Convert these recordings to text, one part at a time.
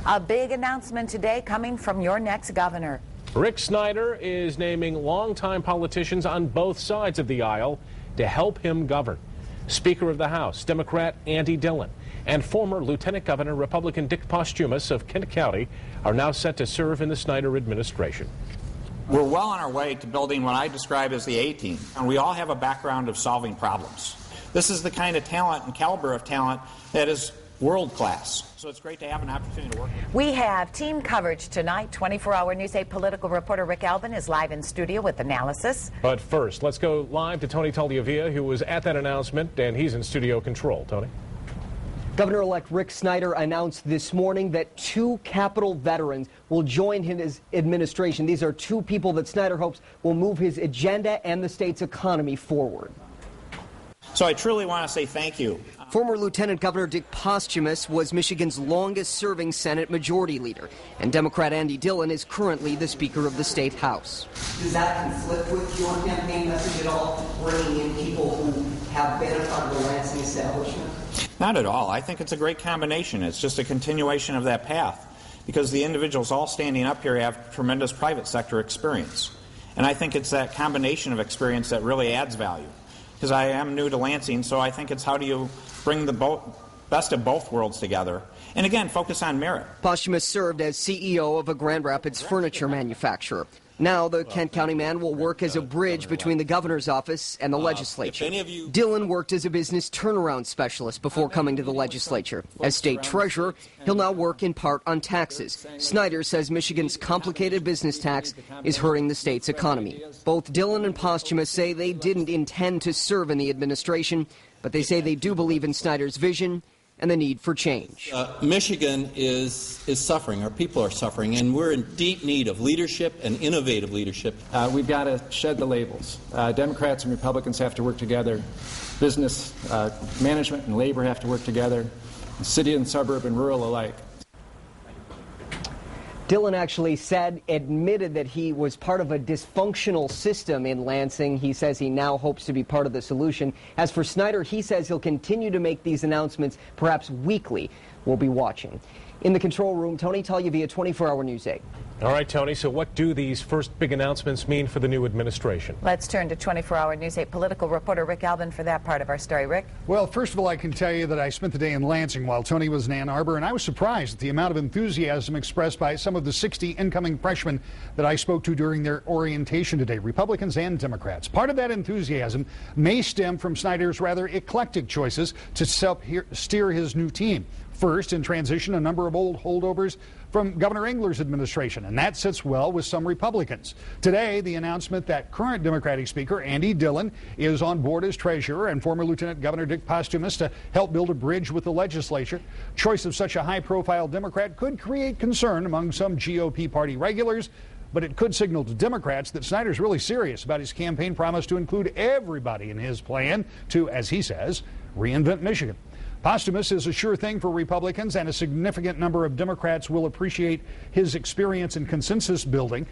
A big announcement today coming from your next governor. Rick Snyder is naming longtime politicians on both sides of the aisle to help him govern. Speaker of the House, Democrat Andy Dillon, and former Lieutenant Governor Republican Dick Posthumus of Kent County are now set to serve in the Snyder administration. We're well on our way to building what I describe as the A-team, and we all have a background of solving problems. This is the kind of talent and caliber of talent that is world class. So it's great to have an opportunity to work with. We have team coverage tonight. 24-hour News 8 political reporter Rick Albin is live in studio with analysis. But first, let's go live to Tony Tagliavia, who was at that announcement, and he's in studio control. Tony? Governor-elect Rick Snyder announced this morning that 2 Capitol veterans will join his administration. These are 2 people that Snyder hopes will move his agenda and the state's economy forward. So I truly want to say thank you. Former Lieutenant Governor Dick Posthumus was Michigan's longest-serving Senate Majority Leader, and Democrat Andy Dillon is currently the Speaker of the State House. Does that conflict with your campaign message at all, bringing in people who have been a part of the Lansing establishment? Not at all. I think it's a great combination. It's just a continuation of that path, because the individuals all standing up here have tremendous private sector experience. And I think it's that combination of experience that really adds value. Because I am new to Lansing, so I think it's how do you bring the best of both worlds together, and again, focus on merit. Posthumus served as CEO of a Grand Rapids furniture manufacturer. Now the Kent County man will work as a bridge between the governor's office and the legislature. Dillon worked as a business turnaround specialist before coming to the legislature. As state treasurer, he'll now work in part on taxes. Snyder says Michigan's complicated business tax is hurting the state's economy. Both Dillon and Posthumus say they didn't intend to serve in the administration, but they say they do believe in Snyder's vision and the need for change. Michigan is suffering. Our people are suffering, and we're in deep need of leadership and innovative leadership. We've got to shed the labels. Democrats and Republicans have to work together. Business management and labor have to work together. City and suburb and rural alike. Dillon actually admitted that he was part of a dysfunctional system in Lansing. He says he now hopes to be part of the solution. As for Snyder, he says he'll continue to make these announcements, perhaps weekly. We'll be watching. In the control room, Tony Tagliavia, 24-hour News 8. All right, Tony, so what do these first big announcements mean for the new administration? Let's turn to 24-hour News 8 political reporter Rick Albin for that part of our story. Rick? Well, first of all, I can tell you that I spent the day in Lansing while Tony was in Ann Arbor, and I was surprised at the amount of enthusiasm expressed by some of the 60 incoming freshmen that I spoke to during their orientation today, Republicans and Democrats. Part of that enthusiasm may stem from Snyder's rather eclectic choices to steer his new team. First, in transition, a number of old holdovers from Governor Engler's administration, and that sits well with some Republicans. Today, the announcement that current Democratic Speaker Andy Dillon is on board as treasurer and former Lieutenant Governor Dick Posthumus to help build a bridge with the legislature. Choice of such a high-profile Democrat could create concern among some GOP party regulars, but it could signal to Democrats that Snyder's really serious about his campaign promise to include everybody in his plan to, as he says, reinvent Michigan. Posthumus is a sure thing for Republicans, and a significant number of Democrats will appreciate his experience in consensus building.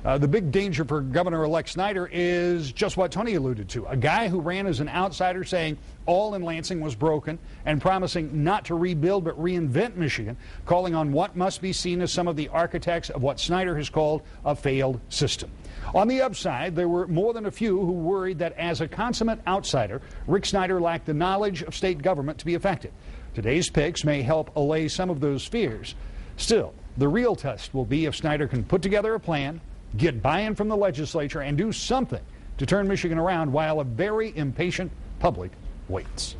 The big danger for Governor-elect Snyder is just what Tony alluded to, a guy who ran as an outsider saying all in Lansing was broken and promising not to rebuild but reinvent Michigan, calling on what must be seen as some of the architects of what Snyder has called a failed system. On the upside, there were more than a few who worried that as a consummate outsider, Rick Snyder lacked the knowledge of state government to be effective. Today's picks may help allay some of those fears. Still, the real test will be if Snyder can put together a plan, get buy-in from the legislature, and do something to turn Michigan around while a very impatient public waits.